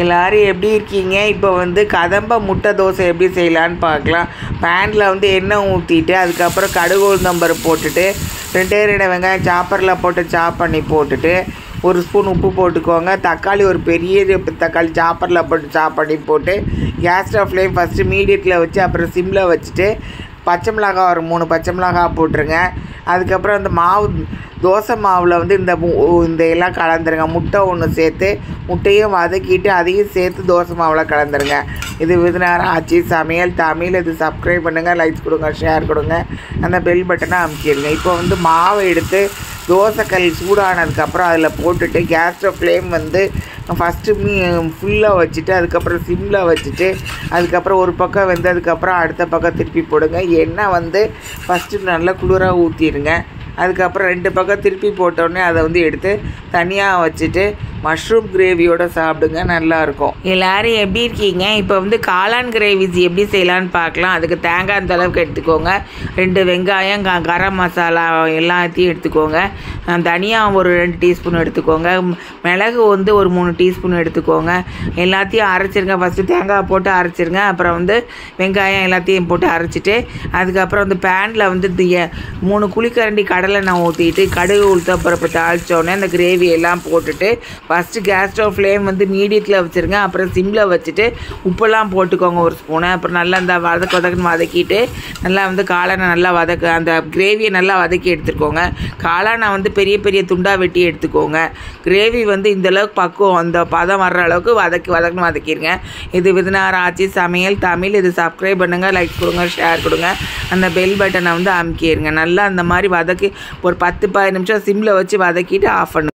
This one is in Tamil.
எல்லாரும் எப்படி இருக்கீங்க? இப்போ வந்து கதம்ப முட்டை தோசை எப்படி செய்யலான்னு பார்க்கலாம். பேனில் வந்து எண்ணெய் ஊற்றிட்டு அதுக்கப்புறம் கடுகு உளுந்தம்பருப்பு போட்டுட்டு 2 வெங்காயம் சாப்பரில் போட்டு சாப் பண்ணி போட்டுட்டு 1 ஸ்பூன் உப்பு போட்டுக்கோங்க. தக்காளி ஒரு பெரிய தக்காளி சாப்பரில் போட்டு சாப் பண்ணி போட்டு கேஸ் ஸ்டவ் ஃப்ளேம் ஃபஸ்ட்டு மீடியத்தில் வச்சு அப்புறம் சிம்மில் வச்சுட்டு பச்சை மிளகாய் ஒரு 3 பச்சை மிளகாய் போட்டுருங்க. அதுக்கப்புறம் அந்த மாவு தோசை மாவில் வந்து இந்த எல்லாம் கலந்துருங்க. முட்டை ஒன்று சேர்த்து முட்டையும் வதக்கிட்டு அதையும் சேர்த்து தோசை மாவில் கலந்துருங்க. இது விருதுநகர் ஆச்சி சமையல் தமிழ். இது சப்ஸ்கிரைப் பண்ணுங்கள், லைக்ஸ் கொடுங்க, ஷேர் கொடுங்க, அந்த பெல் பட்டனை அமுக்கிடுங்க. இப்போ வந்து மாவை எடுத்து தோசைக்கல் சூடானதுக்கப்புறம் அதில் போட்டுட்டு கேஸ் ஸ்டவ் ஃப்ளேம் வந்து ஃபஸ்ட்டு ஃபுல்லாக வச்சுட்டு அதுக்கப்புறம் சிம்மில் வச்சுட்டு அதுக்கப்புறம் ஒரு பக்கம் வெந்ததுக்கப்புறம் அடுத்த பக்கம் திருப்பி போடுங்க. எண்ணெய் வந்து ஃபஸ்ட்டு நல்லா குளிராக ஊற்றிடுங்க. அதுக்கப்புறம் 2 பக்கம் திருப்பி போட்டோடனே அதை வந்து எடுத்து தனியாக வச்சுட்டு மஷ்ரூம் கிரேவியோடு சாப்பிடுங்க, நல்லாயிருக்கும். எல்லோரும் எப்படி இருக்கீங்க? இப்போ வந்து காளான் கிரேவிஸ் எப்படி செய்யலான்னு பார்க்கலாம். அதுக்கு தேங்காய் அந்த அளவுக்கு எடுத்துக்கோங்க. 2 வெங்காயம், கரம் மசாலா எல்லாத்தையும் எடுத்துக்கோங்க. தனியாக ஒரு 2 டீஸ்பூன் எடுத்துக்கோங்க. மிளகு வந்து ஒரு 3 டீஸ்பூன் எடுத்துக்கோங்க. எல்லாத்தையும் அரைச்சிருங்க. ஃபஸ்ட்டு தேங்காய் போட்டு அரைச்சிருங்க. அப்புறம் வந்து வெங்காயம் எல்லாத்தையும் போட்டு அரைச்சிட்டு அதுக்கப்புறம் வந்து பேனில் வந்து 3 குழிக்கரண்டி கடலெண்ணெய் ஊற்றிட்டு கடுகு உளுத்தம்பருப்பு தாளித்தோடனே அந்த கிரேவி எல்லாம் போட்டுட்டு ஃபஸ்ட்டு கேஸ் ஸ்டவ் ஃப்ளேம் வந்து மீடியத்தில் வச்சுருங்க. அப்புறம் சிம்மில் வச்சுட்டு உப்பெல்லாம் போட்டுக்கோங்க 1 ஸ்பூனு. அப்புறம் நல்லா இந்த வதக்குன்னு வதக்கிட்டு நல்லா வந்து காளானை நல்லா அந்த கிரேவியை நல்லா வதக்கி எடுத்துக்கோங்க. காளானை வந்து பெரிய பெரிய துண்டாக வெட்டி எடுத்துக்கோங்க. கிரேவி வந்து இந்தளவுக்கு பக்குவம் அந்த பதம் வர்ற அளவுக்கு வதக்கிடுங்க. இது விருதுநகர் ஆச்சி சமையல் தமிழ். இது சப்ஸ்கிரைப் பண்ணுங்கள், லைக் கொடுங்க, ஷேர் கொடுங்க, அந்த பெல் பட்டனை வந்து அமுக்கிடுங்க. நல்லா அந்த மாதிரி வதக்கி ஒரு 10-15 நிமிஷம் சிம்மில் வச்சு வதக்கிட்டு ஆஃப் பண்ணுங்க.